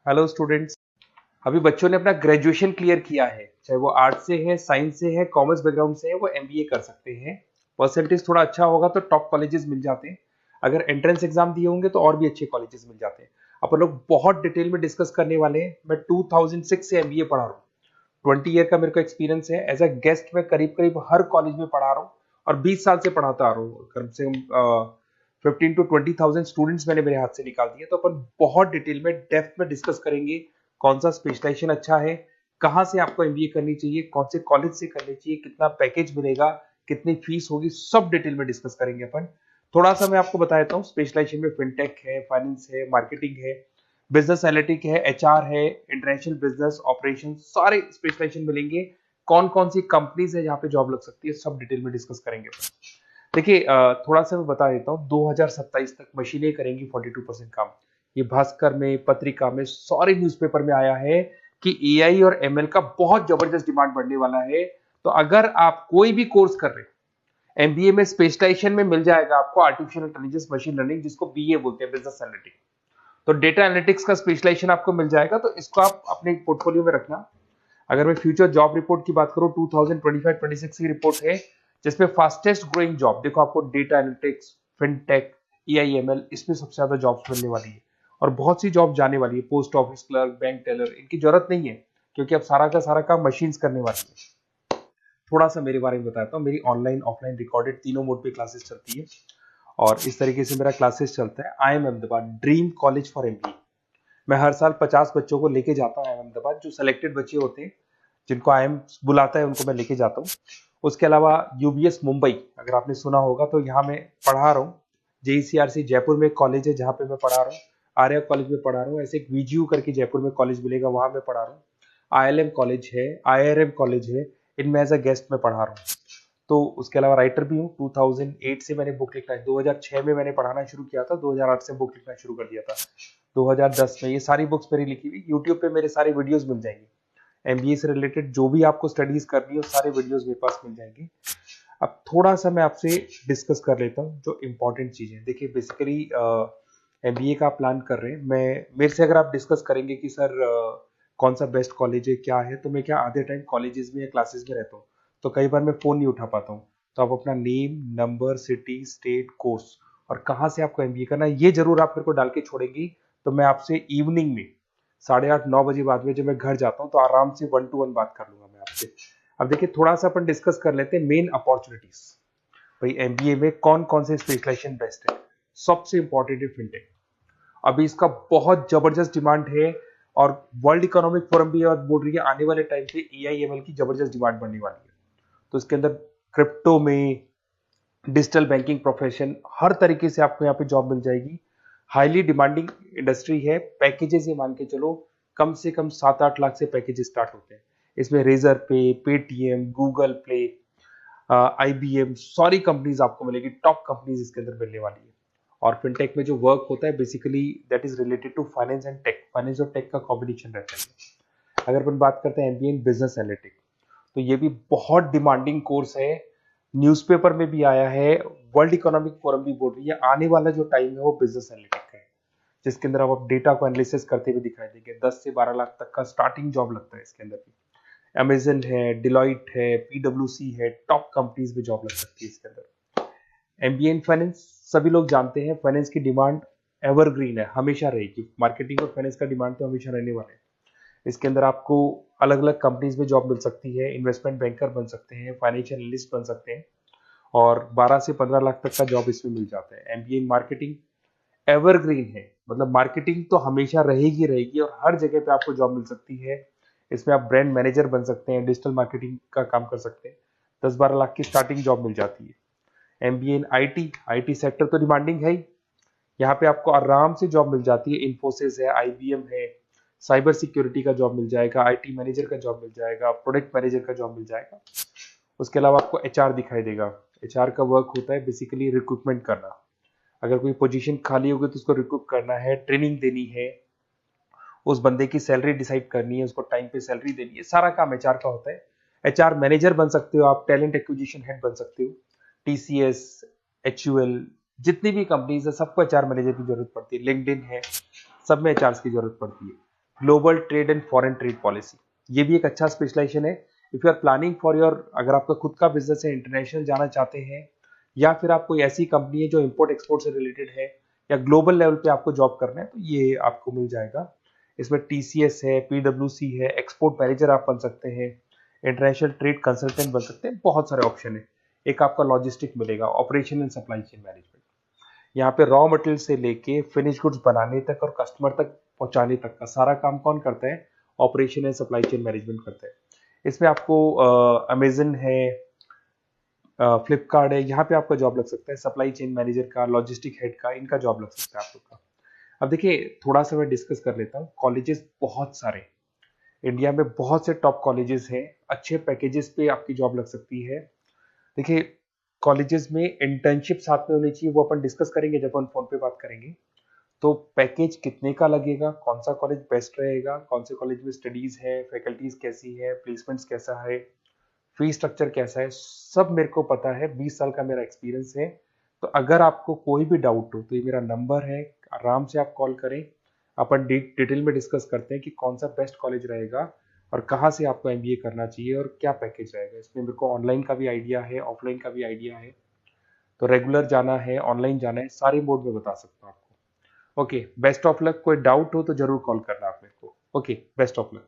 Hello students. अभी बच्चों ने अपना ग्रेजुएशन क्लियर किया है, चाहे वो आर्ट्स से है, साइंस से है, कॉमर्स बैकग्राउंड से है, वो एमबीए कर सकते हैं। परसेंटेज थोड़ा अच्छा होगा तो टॉप कॉलेजेस मिल जाते हैं। अगर एंट्रेंस एग्जाम दिए होंगे तो और भी अच्छे कॉलेजेस मिल जाते हैं। अपन लोग बहुत डिटेल में डिस्कस करने वाले हैं। मैं 2006 से एमबीए पढ़ा रहा हूँ। 20 ईयर का मेरे को एक्सपीरियंस है। एज अ गेस्ट मैं करीब करीब हर कॉलेज में पढ़ा रहा हूँ और 20 साल से पढ़ाता आ रहा हूँ। कम से कम 15 to 20 thousand स्टूडेंट्स मैंने मेरे हाथ से निकाल दिए। तो अपन बहुत डिटेल में डेप्थ में डिस्कस करेंगे कौन सा स्पेशलाइजेशन अच्छा है, कहाँ से आपको एमबीए करनी चाहिए, कौन से कॉलेज से करनी चाहिए, कितना पैकेज मिलेगा, कितनी फीस होगी, सब डिटेल में डिस्कस करेंगे अपन। थोड़ा सा मैं आपको बता देता हूँ। स्पेशलाइजेशन में फिनटेक है, फाइनेंस है, मार्केटिंग है, बिजनेस एनालिटिक है, एचआर है, इंटरनेशनल बिजनेस ऑपरेशन, सारे स्पेशलाइजेशन मिलेंगे। कौन कौन सी कंपनीज है जहाँ पे जॉब लग सकती है, सब डिटेल में डिस्कस करेंगे। देखिए, थोड़ा सा मैं बता देता हूँ। 2027 तक मशीनें करेंगी 42% काम। ये भास्कर में, पत्रिका में, सारे न्यूज़पेपर में आया है कि एआई और एमएल का बहुत जबरदस्त डिमांड बढ़ने वाला है। तो अगर आप कोई भी कोर्स कर रहे हैं, एमबीए में स्पेशलाइजेशन में मिल जाएगा आपको आर्टिफिशियल इंटेलिजेंस, मशीन लर्निंग, जिसको बीए बोलते हैं, बिजनेस एनालिटिक्स। तो डेटा एनालिटिक्स का स्पेशलाइजेशन आपको मिल जाएगा, तो इसको आप अपने पोर्टफोलियो में रखना। अगर मैं फ्यूचर जॉब रिपोर्ट की बात करूं, 2025-26 की रिपोर्ट है, जिसमें फास्टेस्ट ग्रोइंग जॉब देखो आपको डेटा एनालिटिक्स, फिनटेक, एआईएमएल, इसमें सबसे ज्यादा जॉब्स मिलने वाली है। और बहुत सी जॉब जाने वाली है। Post office clerk, bank teller, इनकी जरूरत नहीं है, क्योंकि अब सारा का सारा काम मशीन्स करने वाली है। थोड़ा सा मेरे बारे में बताता हूँ। मेरी ऑनलाइन ऑफलाइन रिकॉर्डेड तीनों मोड पे क्लासेस चलती है और इस तरीके से मेरा क्लासेस चलता है। I am Ahmedabad dream college for MBA. मैं हर साल 50 बच्चों को लेके जाता हूँ अहमदाबाद। जो सिलेक्टेड बच्चे होते हैं, जिनको आईएम बुलाता है, उनको मैं लेके जाता हूँ। उसके अलावा यूबीएस मुंबई, अगर आपने सुना होगा, तो यहाँ मैं पढ़ा रहा हूँ। जेईसीआरसी जयपुर में एक कॉलेज है जहाँ पे मैं पढ़ा रहा हूँ। आर्या कॉलेज में पढ़ा रहा हूँ। ऐसे एक वीजीयू करके जयपुर में कॉलेज मिलेगा, वहां मैं पढ़ा रहा हूँ। आईएलएम कॉलेज है, आईआरएम कॉलेज है, इनमें एज अ गेस्ट में पढ़ा रहा हूँ। तो उसके अलावा राइटर भी हूँ। 2008 से मैंने बुक लिखना है। 2006 में मैंने पढ़ाना शुरू किया था, 2008 से बुक लिखना शुरू कर दिया था। 2010 में ये सारी बुक्स मेरी लिखी हुई यूट्यूब पे मेरे सारे वीडियोस मिल जाएंगे। एमबीए से रिलेटेड जो भी आपको स्टडीज करनी हो, सारे वीडियोस मेरे पास मिल जाएंगे। अब थोड़ा सा मैं आपसे डिस्कस कर लेता हूँ जो इंपॉर्टेंट चीजें। देखिए, बेसिकली एमबीए का आप प्लान कर रहे हैं, मैं मेरे से अगर आप डिस्कस करेंगे कि सर कौन सा बेस्ट कॉलेज है, क्या है, तो मैं क्या आधे टाइम कॉलेजेस में या क्लासेस में रहता हूँ, तो कई बार मैं फोन नहीं उठा पाता हूँ। तो आप अपना name, number, city, state, course और कहाँ से आपको एमबीए करना है, ये जरूर आप मेरे को डाल के छोड़ेंगी। तो मैं आपसे इवनिंग में 8:30-9 बजे बाद में जब मैं घर जाता हूँ, तो आराम से 1-to-1 बात कर लूंगा मैं आपसे। अब देखिए, थोड़ा सा अपन डिस्कस कर लेते हैं मेन अपॉर्चुनिटीज। भाई, एमबीए में कौन कौन से स्पेशलाइजेशन बेस्ट है। सबसे इंपॉर्टेंट है फिनटेक। अभी इसका बहुत जबरदस्त डिमांड है और वर्ल्ड इकोनॉमिक फोरम भी और बोल रही है आने वाले टाइम पे एआईएमएल की जबरदस्त डिमांड बढ़ने वाली है। तो इसके अंदर क्रिप्टो में, डिजिटल बैंकिंग प्रोफेशन, हर तरीके से आपको यहाँ पे जॉब मिल जाएगी। हाईली डिमांडिंग इंडस्ट्री है। पैकेजेस ये मान के चलो, कम से कम 7-8 लाख से पैकेजेस स्टार्ट होते हैं। इसमें रेजर पे, पेटीएम, गूगल प्ले, आईबीएम, सारी कंपनीज आपको मिलेगी। टॉप कंपनीज इसके अंदर मिलने वाली है। और फिनटेक में जो वर्क होता है, basically that is related to finance and tech. Finance और टेक का कॉम्बिनेशन रहता है। अगर अपन बात करते हैं एमबीए इन बिजनेस एनालिटिक्स, तो ये भी बहुत डिमांडिंग कोर्स है। न्यूज़पेपर में भी आया है, वर्ल्ड इकोनॉमिक फोरम भी बोल रही है आने वाला जो टाइम है वो बिजनेस एनालिटिक्स का है, जिसके अंदर आप डेटा को एनालिसिस करते हुए दिखाई देंगे। 10 से 12 लाख तक का स्टार्टिंग जॉब लगता है इसके अंदर भी। अमेजन है, डिलॉइट है, पीडब्ल्यूसी है, टॉप कंपनीज में जॉब लग सकती है इसके अंदर। एमबीए इन फाइनेंस, सभी लोग जानते हैं फाइनेंस की डिमांड एवरग्रीन है, हमेशा रहेगी। मार्केटिंग और फाइनेंस का डिमांड तो हमेशा रहने वाला है। इसके अंदर आपको अलग अलग कंपनीज में जॉब मिल सकती है। इन्वेस्टमेंट बैंकर बन सकते हैं, फाइनेंशियल एनालिस्ट बन सकते हैं और 12 से 15 लाख तक का जॉब इसमें मिल जाता है। एमबीए इन मार्केटिंग एवरग्रीन है, मतलब मार्केटिंग तो हमेशा रहेगी रहेगी और हर जगह पे आपको जॉब मिल सकती है। इसमें आप ब्रांड मैनेजर बन सकते हैं, डिजिटल मार्केटिंग का काम कर सकते हैं। 10-12 लाख की स्टार्टिंग जॉब मिल जाती है। MBA in IT, IT sector तो डिमांडिंग है ही। यहाँ पे आपको आराम से जॉब मिल जाती है। इन्फोसिस है, आईबीएम है, साइबर सिक्योरिटी का जॉब मिल जाएगा, आईटी मैनेजर का जॉब मिल जाएगा, प्रोडक्ट मैनेजर का जॉब मिल जाएगा। उसके अलावा आपको एचआर दिखाई देगा। एचआर का वर्क होता है बेसिकली रिक्रूटमेंट करना। अगर कोई पोजीशन खाली होगी तो उसको रिक्रूट करना है, ट्रेनिंग देनी है, उस बंदे की सैलरी डिसाइड करनी है, उसको टाइम पे सैलरी देनी है, सारा काम एचआर का होता है। एचआर मैनेजर बन सकते हो आप, टैलेंट एक्विजिशन हेड बन सकते हो। टीसीएस, एचयूएल, जितनी भी कंपनीज है सबको एचआर मैनेजर की जरूरत पड़ती है। लिंक्डइन है, सब में एचआर की जरूरत पड़ती है। Global trade and foreign trade policy, ये भी एक अच्छा स्पेशलाइजेशन है। If you are planning for your, अगर आपका खुद का बिजनेस है, इंटरनेशनल जाना चाहते हैं, या फिर आप कोई ऐसी कंपनी है जो इंपोर्ट एक्सपोर्ट से रिलेटेड है, या ग्लोबल लेवल पे आपको जॉब करना है, तो ये आपको मिल जाएगा। इसमें टीसीएस है, पीडब्ल्यूसी है, एक्सपोर्ट मैनेजर आप बन सकते हैं, इंटरनेशनल ट्रेड कंसल्टेंट बन सकते हैं, बहुत सारे ऑप्शन है। एक आपका लॉजिस्टिक मिलेगा, operation and supply chain management. यहाँ पे रॉ मटेरियल से लेके फिनिश गुड्स बनाने तक और कस्टमर तक पहुंचाने तक का सारा काम कौन करता है? Operation and supply chain management करता है। इसमें आपको अमेजन है, फ्लिपकार्ट है, यहाँ पे आपका जॉब लग सकता है, सप्लाई चेन मैनेजर का, लॉजिस्टिक हेड का, इनका जॉब लग सकता है आप लोग का। अब देखिए, थोड़ा सा मैं डिस्कस कर लेता हूँ। कॉलेजेस बहुत सारे इंडिया में, बहुत से टॉप कॉलेजेस हैं, अच्छे पैकेजेस पे आपकी जॉब लग सकती है। देखिए, कॉलेजेस में इंटर्नशिप साथ में होनी चाहिए, वो अपन डिस्कस करेंगे जब अपन फोन पे बात करेंगे। तो पैकेज कितने का लगेगा, कौन सा कॉलेज बेस्ट रहेगा, कौन से कॉलेज में स्टडीज है, फैकल्टीज कैसी है, प्लेसमेंट्स कैसा है, फी स्ट्रक्चर कैसा है, सब मेरे को पता है, 20 साल का मेरा एक्सपीरियंस है। तो अगर आपको कोई भी डाउट हो तो ये मेरा नंबर है, आराम से आप कॉल करें। अपन डिटेल में डिस्कस करते हैं कि कौन सा बेस्ट कॉलेज रहेगा और कहाँ से आपको एमबीए करना चाहिए और क्या पैकेज रहेगा। इसमें मेरे को ऑनलाइन का भी आइडिया है, ऑफलाइन का भी आइडिया है, तो रेगुलर जाना है, ऑनलाइन जाना है, सारे मोड में बता सकता हूँ आपको। Okay, best of luck. कोई डाउट हो तो जरूर कॉल करना आप मेरे को। Okay, best of luck.